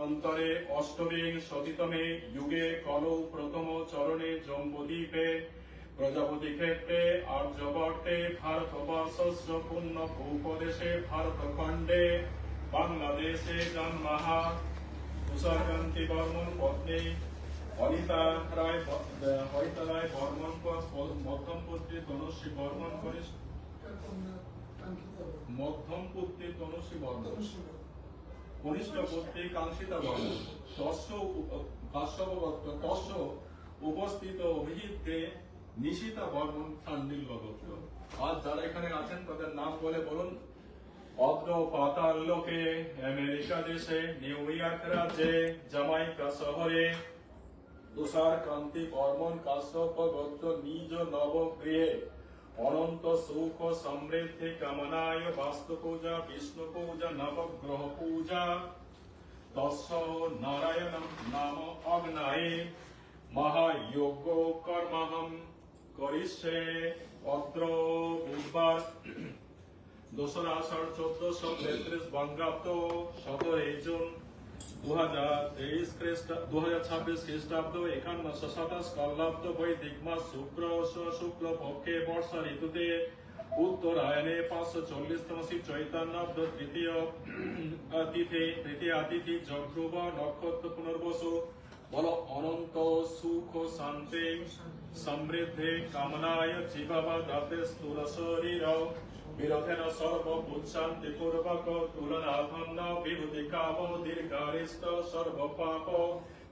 অন্তরে অষ্টমে শতিতমে যুগে কলৌ প্রথম চরণে জম্বুদ্বীপে প্রজাপতি ক্ষেত্রে আর্যবর্তে ভারতবর্ষস্য পূর্ণ ভূপদেশে ভারতখণ্ডে বাংলাদেশে জন্মাহা তুষারকান্তি বর্মন পত্নী হরিতা রায় বর্মন মধ্যম পুত্রী তনুশ্রী বর্মন মধ্যম পুত্রী তনুশ্রী বর্মন কনিষ্ঠ পুত্রী কাঙ্ক্ষিতা বর্মন তস্য উপস্থিত অভিজিৎকে নিশিতা বর্মন শান্ডিল্য দত্ত। আর যারা এখানে আছেন তাদের নাম বলে বলুন। অগ্র পাতাল লোকে আমেরিকা দেশে নিউ ইয়র্ক রাজ্যে জামাইকা শহরে তুষার কান্তি বর্মন কাশ্যপ গোত্র নিজ নবগৃহে অনন্ত সুখ সমৃদ্ধি কামনায় বাস্তু পূজা বিষ্ণু পূজা নবগ্রহ পূজা তস্য নারায়ণ নাম অগ্নায়ে মহাযোগ কর্মহম করিষ্যে। অত্র বুধবার 2রা আষাঢ় 1433 বঙ্গাব্দ 17 জুন 2026 খ্রিস্টাব্দ 5127 কল্লাব্দ বৈদিক মাস শুক্ল পক্ষে বর্ষা ঋতুতে উত্তরায়ণে 540তম শ্রী চৈতন্যাব্দ তৃতীয় তিথি জগ্রুব নক্ষত্র পুনর্বসু। বলো অনন্ত সুখ শান্তি সমৃদ্ধি কামনায় জীবাবা দাতে স্থূল শরীর বিরোধেন সর্বভূতশান্তি পূর্বক তুলনাধন্য বিভূতি কাম দীর্ঘারিষ্ট সর্বপাপ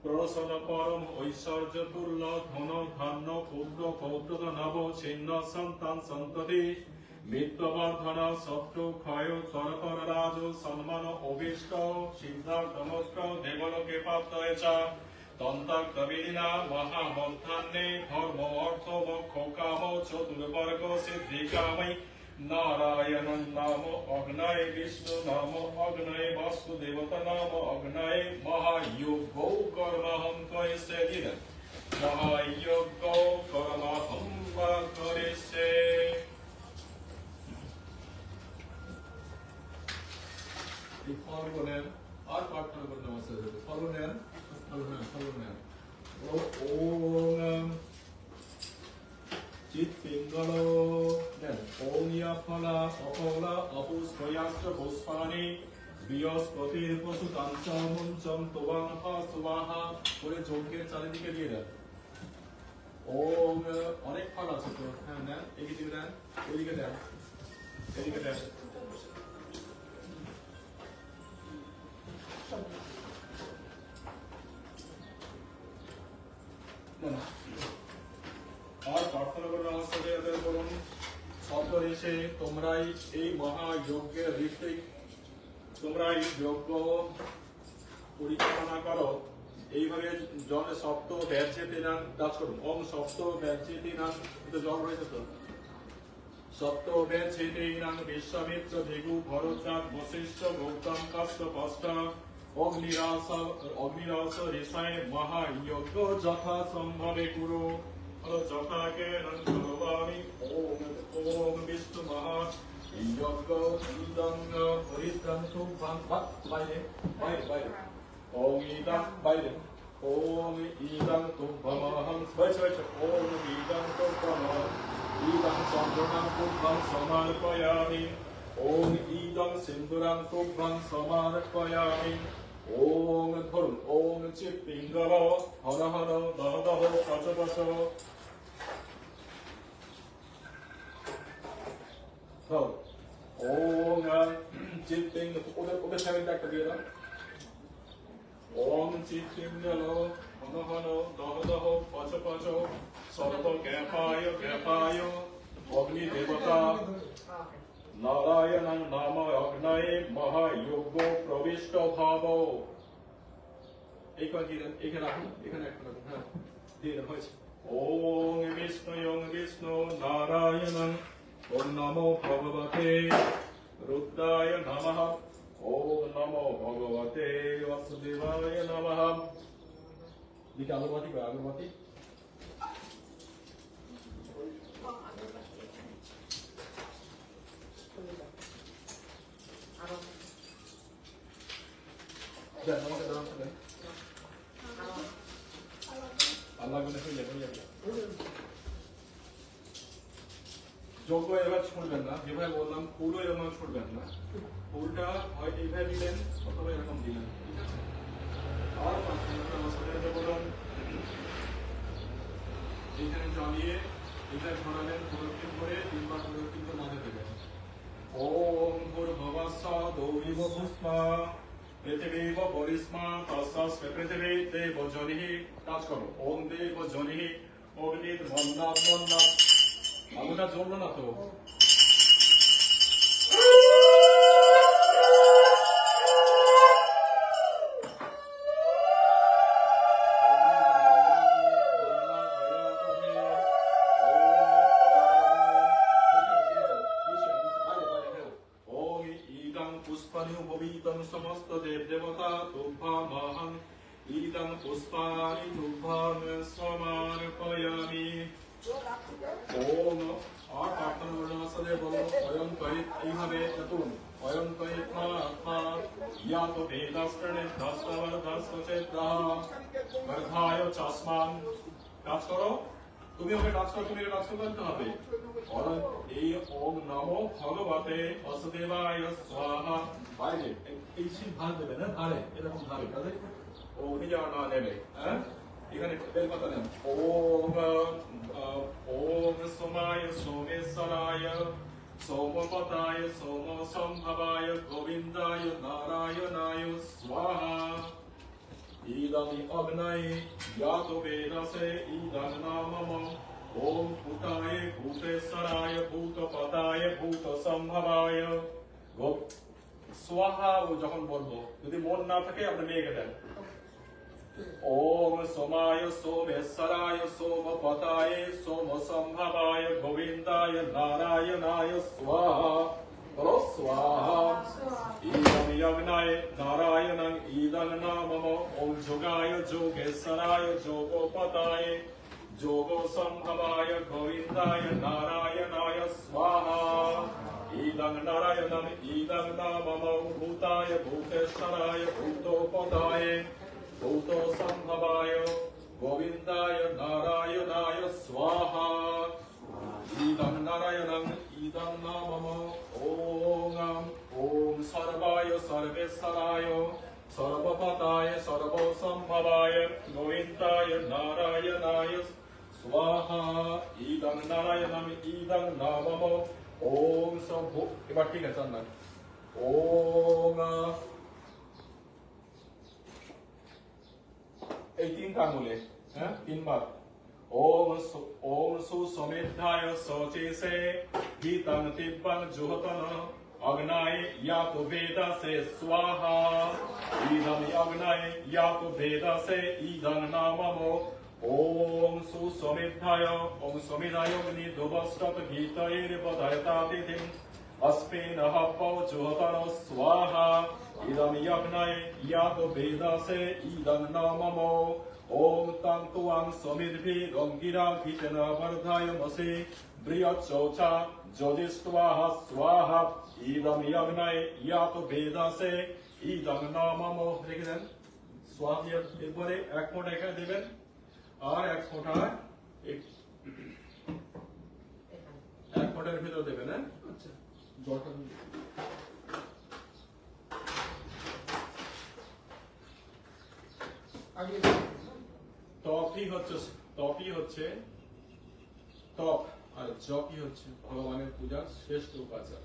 প্রণশন পরম ঐশ্বর্য তুল্য ধন ধান্য ক্ষুদ্র কৌতুক নব ছিন্ন সন্তান সন্ততি মৃত্যুবর্ধন শত্রু ক্ষয় তরতর রাজ সম্মান অভীষ্ট সিদ্ধার্থমস্ত্র দেবলোকে প্রাপ্তয়ে চ তন্ত্রবিনা মহামন্থান্নে ধর্ম অর্থ মোক্ষ কাম চতুর্বর্গ সিদ্ধি কামৈ নারায়ণ নাম অগ্নয়ে বিষ্ণু নাম অগ্নয়ে বাসুদেবতা নাম অগ্নয়ে মহাযোগ কর্মহম করিষ্যে। মহাযোগ কর্মহম করিষ্যে। এই ফলগুণের আর প্রার্থনা করে নমস্কার ফলগুণের ওম চিৎপিঙ্গল ওম ইয়াফলা অফলা অপুষ্পয়াশ্চ পুষ্পাণি বৃহস্পতির পশুতাঞ্চ মুঞ্চম তোবাংহা সুবাহা করে যজ্ঞের চারিদিকে দিয়ে দেন। ওম অনেক ফল আছে তো হ্যাঁ নেন এদিকে দেন এদিকে দেন এদিকে দেন। আর প্রার্থনা করে নমস্কার করুন। সপ্তদেশে তোমরাই এই মহাযজ্ঞের ঋত্বিক, তোমরাই যজ্ঞ পরিচালনা করো। এইভাবে জলে সপ্ত ব্যাচেতে নাম কাজ করুন। ওম সপ্ত ব্যাচেতে নাম জল রয়েছে তো সপ্ত ব্যাচেতে নাম বিশ্বামিত্র ভৃগু ভরদ্বাজ বশিষ্ঠ গৌতম কাশ্যপ অগ্নিরাস ঋষায় মহাযজ্ঞ যথা সম্ভবে কুরু যথাকে নন্দি। ওম বিষ্ণু মহা যজ্ঞ ইদং হরিদ্রং সুভাং বাইরে বাইরে বাইরে ওম ইদং বাইরে ওম ইদং তুভ্যমহং ওম ইদং তুভ্যমহং ইদং চন্দ্রণং তুভ্যং সমর্পয়ামি ওম ইদং সিন্দুরং তুভ্যং সমর্পয়ামি। ওম ধরুন ওম চিৎপিঙ্গল হর হর দহ দহ পচ পচ। ওম চিৎপিঙ্গল ওদের সাইডে একটা দিয়ে দাও। ওম চিৎপিঙ্গল হন হন দহ দহ পচ পচ সর্ব জ্ঞাপায় জ্ঞাপায় অগ্নি দেবতা নারায়ণ নাম অগ্নয়ে মহাযোগ প্রবিষ্ট ভাব। এখানে রাখুন এখানে একটা রাখুন হ্যাঁ দিয়ে দেন হয়েছে। ওম বিষ্ণু নারায়ণ ওম নমো ভগবতে রুদ্রায় নমঃ ওম নমো ভগবতে বাসুদেবায় নমঃ। দিকে আগরবাতি কর আগরবাতি দেন আমাকে দাও দেন আল্লাহ বলে হয়ে যাবে যোগ্য এবার ছুঁড়বেন না, যেভাবে বললাম ফুলও এরকম ছুঁড়বেন না, ফুলটা হয় এইভাবে দিলেন অথবা এরকম দিলেন, ঠিক আছে? আর বলুন এইখানে জমিয়ে এটা ছড়ালেন, প্রদক্ষিণ করে 3 বার প্রদক্ষিণ করে মাঝে দেবেন। ওম ভূর্ভুবস্সঃ দৌরিব পুষ্পা পৃথিবীব বরিস্মা তস্যাস্য পৃথিবী দেব জনিঃ। কাজ করো, ওম দেব জনিঃ অগ্নির বন্দাৎ বন্দাৎ। আগুনটা জ্বললো না তো? পুষ্পানি উপবীতং সমস্ত দেব দেবতা তুভ্যামহং ঈদং পুষ্পানি তুভ্যাং সমর্পয়ামি। ওম আর প্রার্থনা করলাম আসলে বলো অয়ং করিত এইভাবে চতুন অয়ং করিত মা ইয়া তো বেদাস্ত্রণে দস্তবর দস্তচেত্রাহ বর্ধায় চাসমান। কাজ করো, তুমি ওকে কাজ করো, তুমি কাজ করতে হবে। এই ওম নমো ভগবতে বাসুদেবায় স্বাহা। বাইরে এই সিন ভাগ দেবে না, ধারে এরকম ধারে কাজে ও নিজে না নেবে, হ্যাঁ এখানে বের কথা নেন। ওম ওম সোমায় সোমেশ্বরায় সোমপতায় সোম সম্ভবায় গোবিন্দায় নারায়ণায় স্বাহা। ইদমি অগ্নয়ে ইয়াতো বেদসে ইদং নামম। ওম ভূতায় ভূতেশ্বরায় ভূতপতায় ভূত সম্ভবায় স্বাহা। ও যখন বলবো যদি মন না থাকে আপনি মেয়েকে দেন। ওম সোমায় সোমেশ্বরায় সোমপতায় সোম সম্ভবায় গোবিন্দায় নারায়ণায় স্বাহা। বলো স্বাহা। ইদমি অগ্নয়ে নারায়ণং ইদং নামম। ওম যোগায় যোগেশ্বরায় যোগপতায় যোগ সম্ভবায় গোবিন্দায় নারায়ণায় স্বাহা। ইদং নারায়ণং ইদং নামম। ভূতায় ভূতেশ্বরায় ভূতপতায় ভূত সম্ভবায় গোবিন্দায় নারায়ণায় স্বাহা। ইদং নারায়ণং ইদং নামম। ওম ওম সর্বায় সর্বেশ্বরায় সর্বপতায় সর্বসম্ভবায় গোবিন্দায় নারায়ণায় স্বাহা। ইদং নারায়ণং ইদং নামম। ওম সব এবার ঠিক আছে না। ওম এই 3 আঙুলে, হ্যাঁ 3 বার। ওম সুসমেধায় সচেসে গীতং তিব্বং জুহতন অগ্নায় ইয়াতো বেদসে স্বাহা। ইদমি অগ্নায় ইয়াতো বেদসে ইদং নামম। ওম সুসমেধায় ওম সমিধায় অগ্নি দুবস্রত গীতৈর বদয়তা তিথিম अस्मिन् हव्वो जुहतन स्वाहा। इदं यज्ञाय यातो वेदसे इदं नामम। ओम तं त्वां समिद्भिः गिरा घितेन वर्धायमसि बृहच्चोचा ज्योतिष्ट्वाहा स्वाहा। इदं यज्ञाय यातो वेदसे इदं नामम। লিখে দেন স্বাহা। এরপরে এক ফোঁটা এখানে দেবেন আর এক ফোঁটা এক ফোঁটার ভিতর দেবেন, হ্যাঁ জলটা তপই হচ্ছে তপ আর জপই হচ্ছে ভগবানের পূজার শ্রেষ্ঠ উপাচার।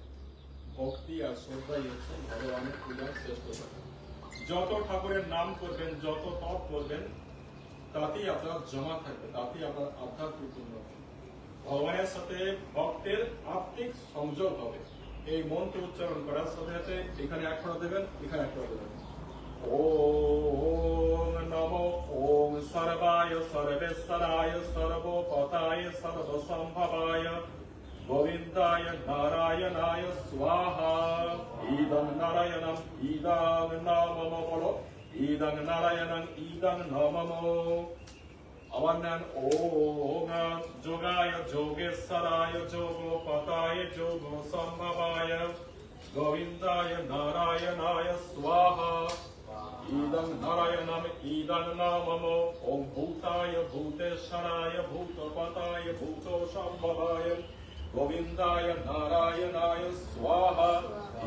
ভক্তি আর শ্রদ্ধাই হচ্ছে ভগবানের পূজার শ্রেষ্ঠ উপাচার। যত ঠাকুরের নাম করবেন, যত তপ করবেন, তাতেই আপনার জমা থাকবে, তাতেই আপনার আধ্যাত্মিক উন্নতি, ভগবানের সাথে ভক্তের আত্মিক সংযোগ হবে। এই মন্ত্র উচ্চারণ করার সাথে সাথে এখানে এক ফোঁটা দেবেন, এখানে এক ফোঁটা দেবেন। ওম নমো ওম সর্বায় সর্বেশ্বরায় সর্বপতায় সর্বসম্ভবায় গোবিন্দায় নারায়ণায় স্বাহা। ইদং নারায়ণং ইদং নামম। বলো ইদং নারায়ণং ইদং নামম। আবার নেন ওম যোগায় যোগেশ্বরায় যোগপতায় যোগ সম্ভবায় গোবিন্দায় নারায়ণায় স্বাহা। idam narayanam idam namamo om bhutaya bhutesharaya bhutapataya bhutosambhavaya govindaya narayanaya swaha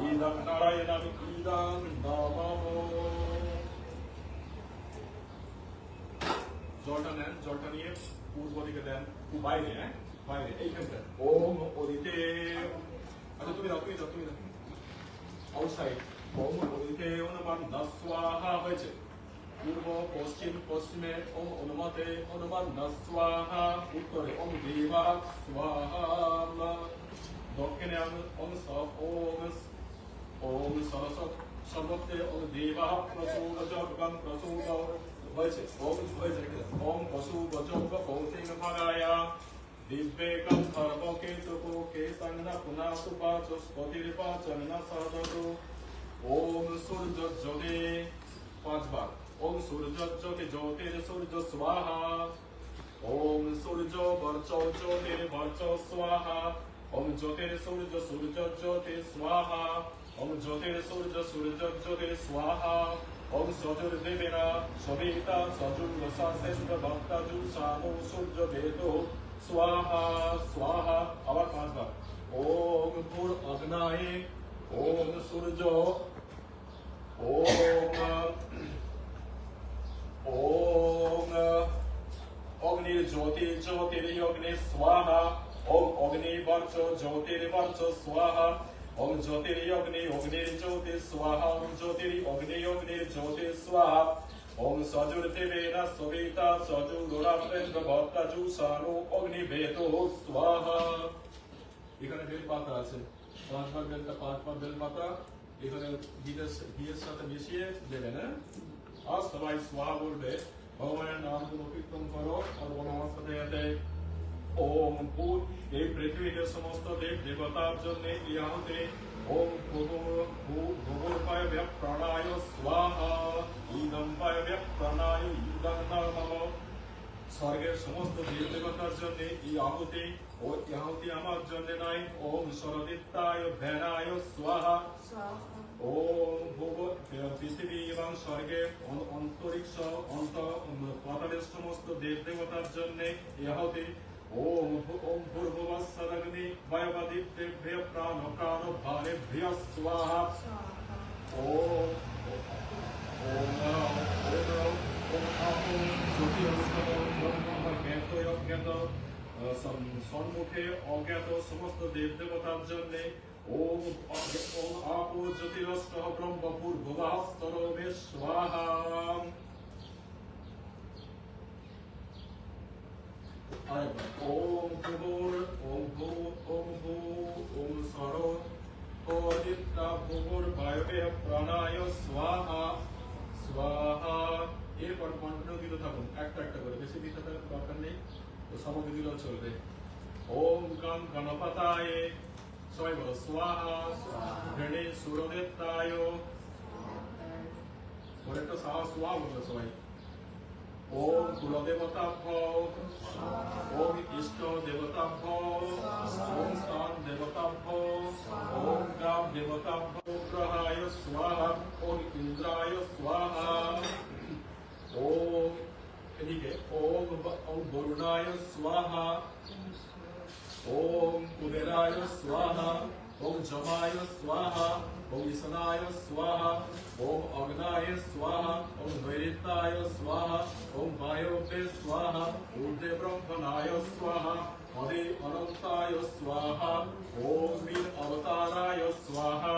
idam narayanam idam namamo জলটা নেন জলটা নিয়ে পূর্ব দিকে দেন বাইরে হ্যাঁ বাইরে এইখানটা ওম ওদিকে আচ্ছা তুমি দাও আউটসাইড ওম ওদিকে অনুমান নাস্বাহা হয়েছে পূর্ব পশ্চিম পশ্চিমে ওম অনুমতে অনুমান নাস্বাহা উত্তরে ওম দেবা স্বাহা দক্ষিণে ওম ওম সরস্বত সর্বত্রে ওম দেবা প্রসূদজগং প্রসূদ হয়েছে ওম পশু বজঙ্গ কৌশিক ভাগায়া দিব্যেকম সর্বকেতুকো কেতন্না পুনাতু বাচস্পতির্বাচন সদতু ওম সূর্যজ্যোতি পাঁচবার ওম সূর্যজ্যোতি জ্যোতির সূর্য স্বাহা ওম সূর্য বর্চ জ্যোতির বর্চ স্বাহা ওম জ্যোতির সূর্য সূর্যজ্যোতি স্বাহা ওম জ্যোতির সূর্য সূর্যজ্যোতি স্বাহা ওম সজুর্দেবেনা সবিতা সজুর্লসা সেন্দ্র ভক্তাজু সানো সূর্য বেদো স্বাহা স্বাহা আবার পাঁচবার ওম ভূর অগ্নায়ে ওম সূর্য ওম অগ্নির জ্যোতি জ্যোতির্যগ্নি স্বাহা ওম অগ্নি বর্চ জ্যোতির্বর্চ স্বাহা ওম জ্যোতির্যগ্নি অগ্নির জ্যোতি স্বাহা ওম অগ্নির জ্যোতি স্বাহা ওম সজুর্দেবেনা সবিতা সজুর্লোরাপ্রেন্দ্র ভক্তাজু সানো অগ্নিবেদো স্বাহা এখানে বেল পাতা আছে পাঁচবার বেল পাতা এখানে ঘিয়ের সাথে মিশিয়ে দেবেন হ্যাঁ আর সবাই স্বাহা বলবে ভগবানের নাম গুলো কীর্তন করো আর বলো আমার সাথে এতে ওম ভূত এই পৃথিবীতে সমস্ত দেব দেবতার জন্য ইহাতে ওম ভূগোপায় প্রাণায় স্বাহা ইদম পায় প্রাণায় ইদম নমঃ স্বর্গের সমস্ত দেব দেবতার জন্য এই আহুতি ও ইহাতি আমার জন্য নাই ওম সরদিত্তায় ভেনায় স্বাহা ওম পৃথিবী এবং স্বর্গের অন্তরিক্ষ পাতালের সমস্ত দেব দেবতার জন্য ইহাতি ওম ভূর্ভুবঃস্বরগ্নি বায়বাদিত্যেভ্য প্রাণ ভারেভ্য স্বাহা ওম সম্মুখে অজ্ঞাত সমস্ত দেব দেবতার জন্য ওম আপো জ্যোতিরষ্ট ব্রহ্ম পূর্ভুবঃস্তরবে স্বাহা ওম ভূর ওম ভূ ওম ভূ ওম সর অদিত্তা ভূর বায়বে প্রাণায় স্বাহা স্বাহা এরপর কন্টিনিউ দিতে থাকুন একটা করে বেশি দিতে থাকার দরকার নেই তো সমাধি দিলেও চলবে ওম গং গণপতায় সবাই বলো স্বাহা গণে সুরদেত্তায় একটা স্বাহা বললো সবাই ওম কুলদেবতাভ্য ওম ইষ্ট দেবতাভ্য ওম স্থান দেবতাভ্য ওম গ্রাম দেবতাভ্য গ্রহায় স্বাহা ওম ইন্দ্রায় স্বাহা ওম এদিকে ওম বরুণায় স্বাহা ওম কুবেরায় স্বাহা ওম যমায় স্বাহা ওম ঈশানায় স্বাহা ওম অগ্নায় স্বাহা ওম নৈঋত্যায় স্বাহা ওম বায়বে স্বাহা ঊর্ধ্বে ব্রহ্মণায় স্বাহা অদে অনন্তায় স্বাহা ওম বীর অবতারায় স্বাহা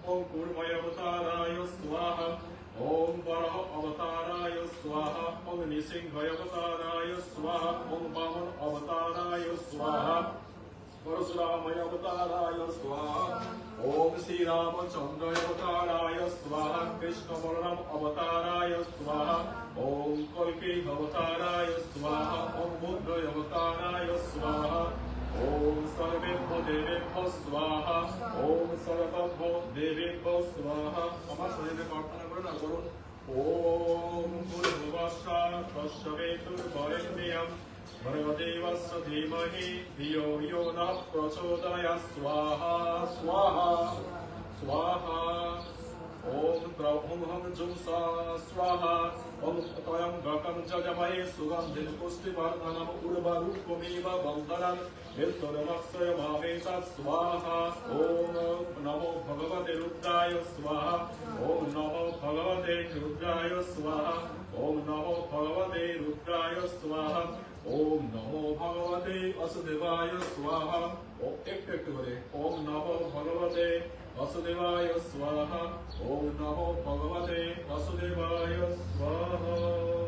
ওম কুর্ময় অবতারায় স্বাহা ওম বরাহ অবতারায় স্বাহা ওম নৃসিংহায় অবতারায় স্বাহা ওম বামন অবতারায় স্বাহা परशुरामय अवताराय स्वाहा ओम श्री रामचंद्र अवताराय स्वाहा कृष्ण बलराम अवताराय स्वाहा ओम कल्की अवताराय स्वाहा ओम बुद्ध अवताराय स्वाहा ओम सर्वेभ्यो देवेभ्यो स्वाहा ओम सर्वभ्यो देवेभ्यो स्वाहा আমার শরীরে প্রার্থনা করে না করুন ओम भूर्भुवस्सः तस्सवितुर्वरेण्यं भर्गदेवस्य धीमहि धियो यो नः प्रचोदयात् स्वाहा स्वाहा स्वाहा ओम द्रवहं जुंसा स्वाहा ओम तयं गकं जजमये सुगंधिं पुष्टिवर्धनम् उर्वरूपमेव बन्धनं विष्णुरमक्षयमावेशत् स्वाहा ओम नमो भगवते रुद्राय स्वाहा ओम नमो भगवते रुद्राय स्वाहा ओम नमो भगवते रुद्राय स्वाहा ओम नमो भगवते वसुदेवाय स्वाहा ओम एक करे ओम नमो भगवते वसुदेवाय स्वाहा ओम नमो भगवते वसुदेवाय स्वाहा